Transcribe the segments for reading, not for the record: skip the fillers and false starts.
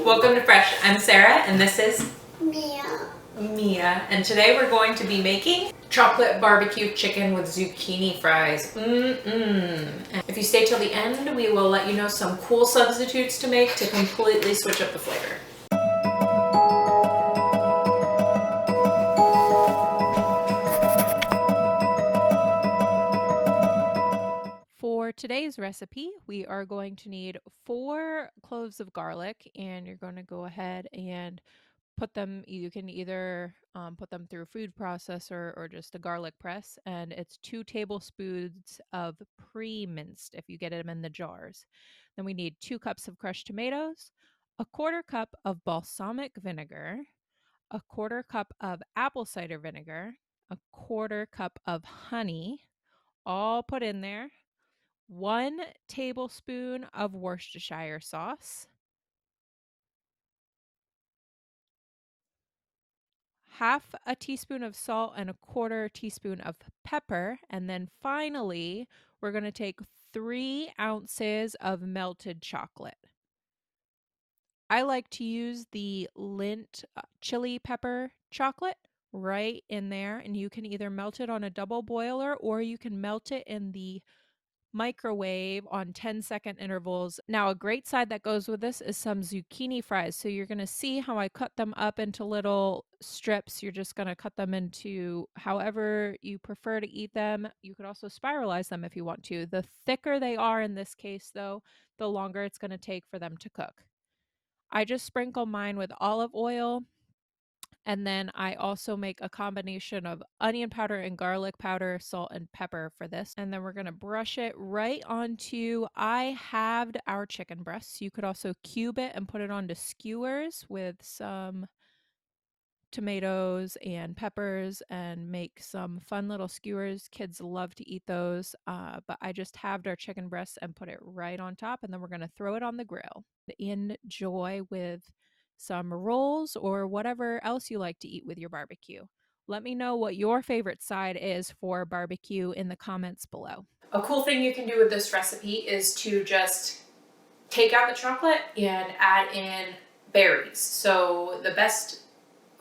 Welcome to Fresh. I'm Sarah and this is Mia. And today we're going to be making chocolate barbecue chicken with zucchini fries. If you stay till the end, we will let you know some cool substitutes to make to completely switch up the flavor. For today's recipe, we are going to need 4 cloves of garlic, and you're going to go ahead and put them, you can either put them through a food processor or just a garlic press, and it's 2 tablespoons of pre-minced if you get them in the jars. Then we need 2 cups of crushed tomatoes, a 1/4 cup of balsamic vinegar, a 1/4 cup of apple cider vinegar, a 1/4 cup of honey, all put in there, 1 tablespoon of Worcestershire sauce, half a teaspoon of salt and a 1/4 teaspoon of pepper. And then finally, we're going to take 3 ounces of melted chocolate. I like to use the Lindt chili pepper chocolate right in there, and you can either melt it on a double boiler or you can melt it in the microwave on 10-second intervals. Now, a great side that goes with this is some zucchini fries. So you're going to see how I cut them up into little strips. You're just going to cut them into however you prefer to eat them. You could also spiralize them if you want to. The thicker they are in this case, though, the longer it's going to take for them to cook. I just sprinkle mine with olive oil. And then I also make a combination of onion powder and garlic powder, salt and pepper for this. And then we're going to brush it right onto, I halved our chicken breasts. You could also cube it and put it onto skewers with some tomatoes and peppers and make some fun little skewers. Kids love to eat those, but I just halved our chicken breasts and put it right on top, and then we're going to throw it on the grill. Enjoy with some rolls or whatever else you like to eat with your barbecue. Let me know what your favorite side is for barbecue in the comments below. A cool thing you can do with this recipe is to just take out the chocolate and add in berries. So the best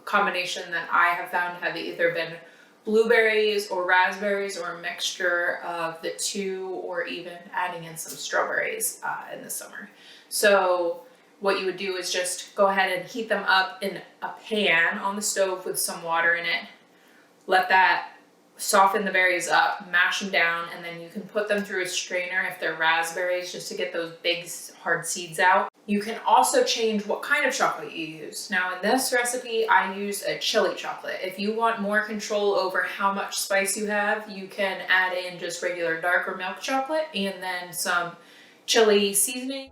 combination that I have found have either been blueberries or raspberries or a mixture of the two, or even adding in some strawberries in the summer. So what you would do is just go ahead and heat them up in a pan on the stove with some water in it. Let that soften the berries up, mash them down, and then you can put them through a strainer if they're raspberries, just to get those big hard seeds out. You can also change what kind of chocolate you use. Now in this recipe, I use a chili chocolate. If you want more control over how much spice you have, you can add in just regular dark or milk chocolate and then some chili seasoning.